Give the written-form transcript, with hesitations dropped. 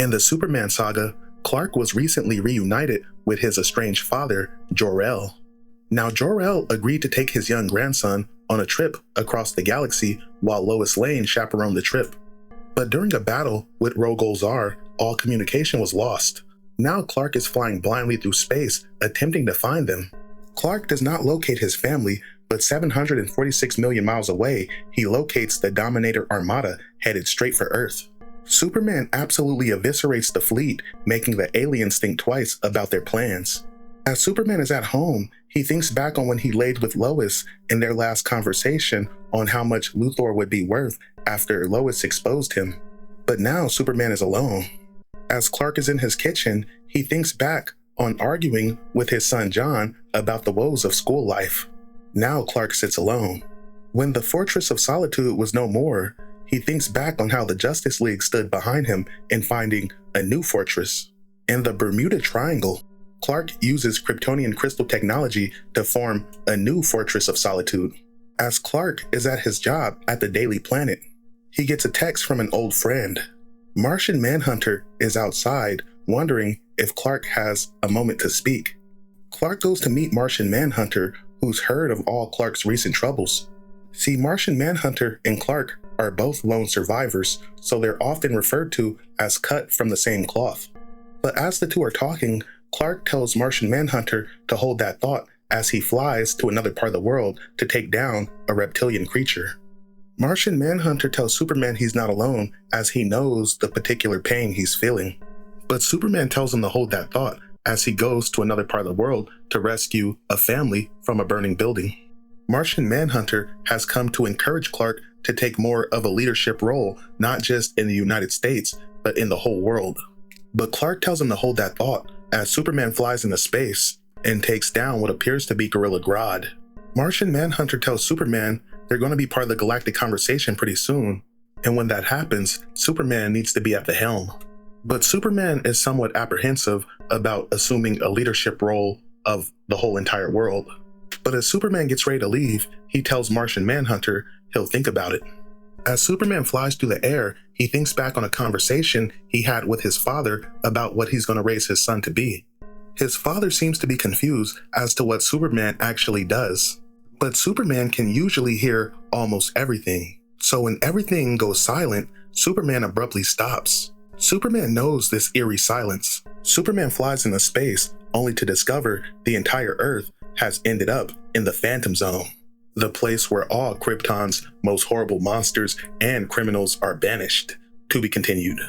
In the Superman saga, Clark was recently reunited with his estranged father, Jor-El. Now, Jor-El agreed to take his young grandson on a trip across the galaxy while Lois Lane chaperoned the trip. But during a battle with Rogol-Zar, all communication was lost. Now Clark is flying blindly through space, attempting to find them. Clark does not locate his family, but 746 million miles away, he locates the Dominator Armada headed straight for Earth. Superman absolutely eviscerates the fleet, making the aliens think twice about their plans. As Superman is at home, he thinks back on when he laid with Lois in their last conversation on how much Luthor would be worth after Lois exposed him. But now Superman is alone. As Clark is in his kitchen, he thinks back on arguing with his son John about the woes of school life. Now Clark sits alone. When the Fortress of Solitude was no more, he thinks back on how the Justice League stood behind him in finding a new fortress. In the Bermuda Triangle, Clark uses Kryptonian crystal technology to form a new Fortress of Solitude. As Clark is at his job at the Daily Planet, he gets a text from an old friend. Martian Manhunter is outside, wondering if Clark has a moment to speak. Clark goes to meet Martian Manhunter, who's heard of all Clark's recent troubles. See, Martian Manhunter and Clark are both lone survivors, so they're often referred to as cut from the same cloth. But as the two are talking, Clark tells Martian Manhunter to hold that thought as he flies to another part of the world to take down a reptilian creature. Martian Manhunter tells Superman he's not alone as he knows the particular pain he's feeling. But Superman tells him to hold that thought as he goes to another part of the world to rescue a family from a burning building. Martian Manhunter has come to encourage Clark to take more of a leadership role, not just in the United States, but in the whole world. But Clark tells him to hold that thought as Superman flies into space and takes down what appears to be Gorilla Grodd. Martian Manhunter tells Superman they're going to be part of the galactic conversation pretty soon, and when that happens, Superman needs to be at the helm. But Superman is somewhat apprehensive about assuming a leadership role of the whole entire world. But as Superman gets ready to leave, he tells Martian Manhunter he'll think about it. As Superman flies through the air, he thinks back on a conversation he had with his father about what he's going to raise his son to be. His father seems to be confused as to what Superman actually does. But Superman can usually hear almost everything. So when everything goes silent, Superman abruptly stops. Superman knows this eerie silence. Superman flies into space only to discover the entire Earth has ended up in the Phantom Zone, the place where all Krypton's most horrible monsters and criminals are banished. To be continued.